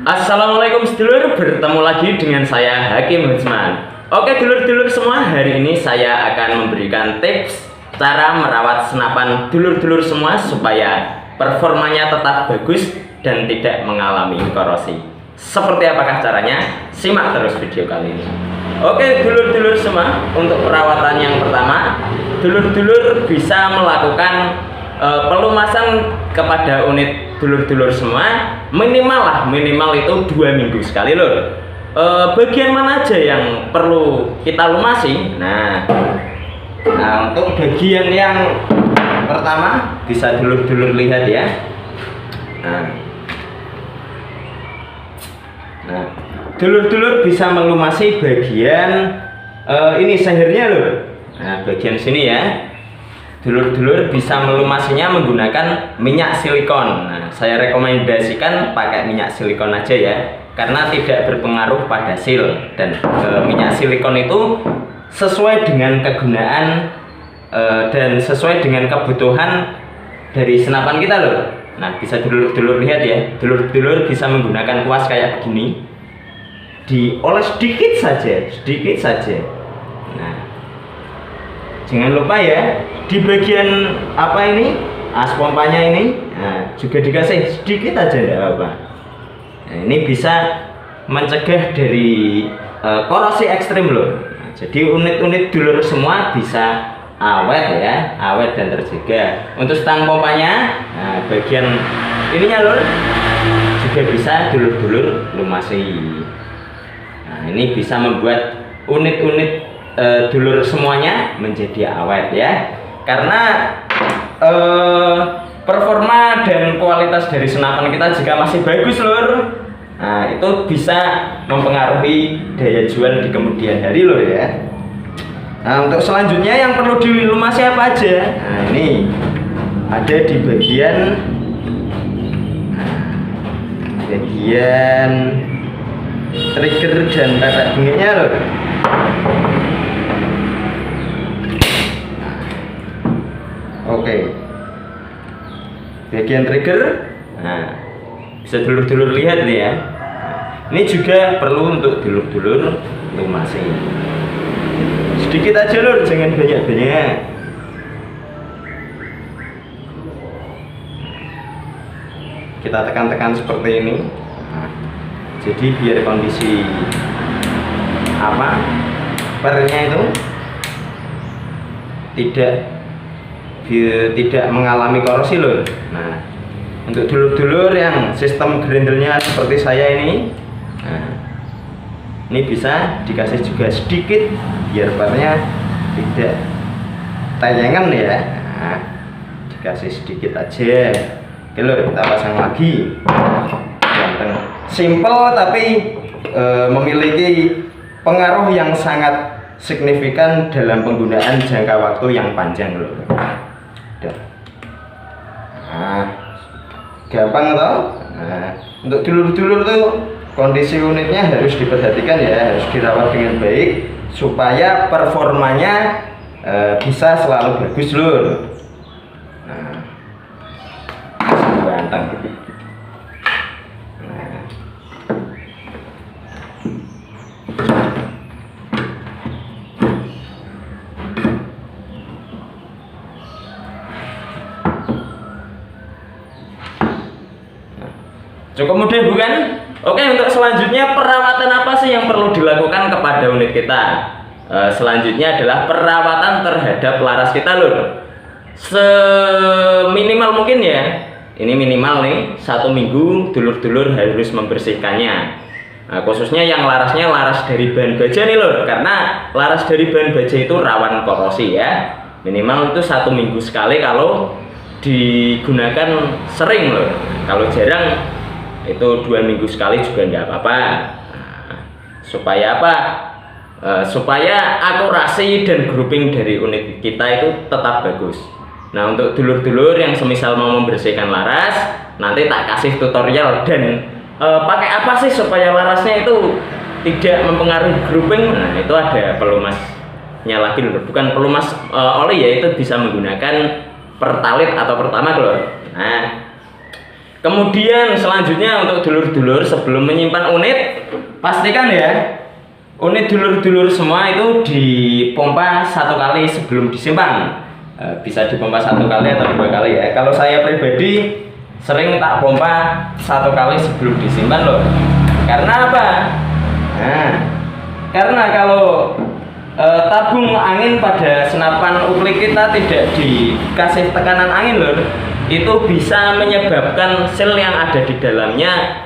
Assalamualaikum sedulur, bertemu lagi dengan saya Hakim Husman. Oke dulur-dulur semua, hari ini saya akan memberikan tips cara merawat senapan dulur-dulur semua supaya performanya tetap bagus dan tidak mengalami korosi. Seperti apakah caranya? Simak terus video kali ini. Oke dulur-dulur semua, untuk perawatan yang pertama, dulur-dulur bisa melakukan pelumasan kepada unit dulur-dulur semua minimal itu 2 minggu sekali lur. Bagian mana aja yang perlu kita lumasi? Nah untuk bagian yang pertama bisa dulur-dulur lihat ya. Nah dulur-dulur bisa melumasi bagian ini sehirnya lur. Nah bagian sini ya, dulur-dulur bisa melumasinya menggunakan minyak silikon. Nah, saya rekomendasikan pakai minyak silikon aja ya, karena tidak berpengaruh pada sil. Dan minyak silikon itu sesuai dengan kegunaan dan sesuai dengan kebutuhan dari senapan kita loh. Nah, bisa dulur-dulur lihat ya, dulur-dulur bisa menggunakan kuas kayak begini, dioles sedikit saja. Nah, jangan lupa ya, di bagian apa ini, as pompanya ini, nah, juga dikasih sedikit aja, enggak apa-apa. Nah, ini bisa mencegah dari korosi ekstrim loh. Nah, jadi unit-unit dulur semua bisa awet ya, awet dan terjaga. Untuk stang pompanya, nah, bagian ininya loh, juga bisa dulur-dulur lumasi. Nah, ini bisa membuat unit-unit dulur semuanya menjadi awet ya, karena performa dan kualitas dari senapan kita jika masih bagus lur, nah itu bisa mempengaruhi daya jual di kemudian hari lur ya. Nah untuk selanjutnya yang perlu dilumasi apa aja? Nah ini ada di bagian trigger dan pepet bengeknya lur. Oke, bagian trigger, nah bisa dulur-dulur lihat nih ya. Nah, ini juga perlu untuk dulur-dulur lumasi. Sedikit aja lur, jangan banyak-banyak. Kita tekan-tekan seperti ini. Nah, jadi biar kondisi pernya itu tidak mengalami korosi loh. Nah untuk dulur-dulur yang sistem grendelnya seperti saya ini, nah, ini bisa dikasih juga sedikit biar pernya tidak tayangan ya. Nah, dikasih sedikit aja. Oke lur, kita pasang lagi. Ganteng, simple tapi memiliki pengaruh yang sangat signifikan dalam penggunaan jangka waktu yang panjang lur. Nah, gampang toh. Nah, untuk dulur-dulur tuh kondisi unitnya harus diperhatikan ya, harus dirawat dengan baik supaya performanya bisa selalu bagus lur. Nah, ganteng. Cukup mudah bukan? Oke, untuk selanjutnya perawatan apa sih yang perlu dilakukan kepada unit kita? Selanjutnya adalah perawatan terhadap laras kita lur. Seminimal mungkin ya. Ini minimal nih, 1 minggu dulur-dulur harus membersihkannya. Nah, khususnya yang larasnya laras dari bahan baja nih lur, karena laras dari bahan baja itu rawan korosi ya. Minimal itu 1 minggu sekali kalau digunakan sering lur. Kalau jarang itu 2 minggu sekali juga enggak apa-apa. Nah, supaya apa? Supaya akurasi dan grouping dari unit kita itu tetap bagus. Nah untuk dulur-dulur yang semisal mau membersihkan laras, nanti tak kasih tutorial dan pakai apa sih supaya larasnya itu tidak mempengaruhi grouping. Nah itu ada pelumasnya lagi lur, bukan pelumas oli ya, itu bisa menggunakan pertalit atau pertamax lur. Nah Kemudian selanjutnya untuk dulur-dulur sebelum menyimpan unit, pastikan ya unit dulur-dulur semua itu dipompa 1 kali sebelum disimpan. Bisa dipompa 1 kali atau 2 kali ya. Kalau saya pribadi sering tak pompa 1 kali sebelum disimpan loh. Karena apa? Nah, karena kalau tabung angin pada senapan uklik kita tidak dikasih tekanan angin lor, itu bisa menyebabkan sel yang ada di dalamnya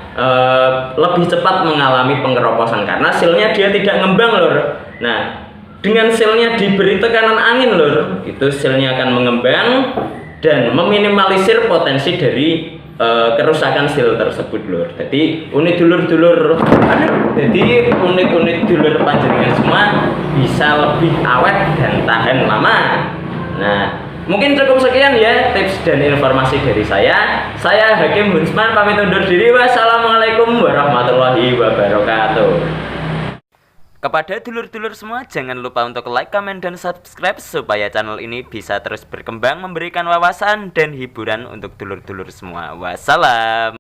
lebih cepat mengalami pengeroposan karena selnya dia tidak ngembang lor. Nah, dengan selnya diberi tekanan angin lor, itu selnya akan mengembang dan meminimalisir potensi dari kerusakan sel tersebut lur. Jadi unit dulur-dulur dulur panjenengan semua bisa lebih awet dan tahan lama. Nah, mungkin cukup sekian ya tips dan informasi dari saya. Saya Hakim Hunsman pamit undur diri. Wassalamualaikum warahmatullahi wabarakatuh. Kepada dulur-dulur semua, jangan lupa untuk like, comment, dan subscribe supaya channel ini bisa terus berkembang, memberikan wawasan dan hiburan untuk dulur-dulur semua. Wassalam.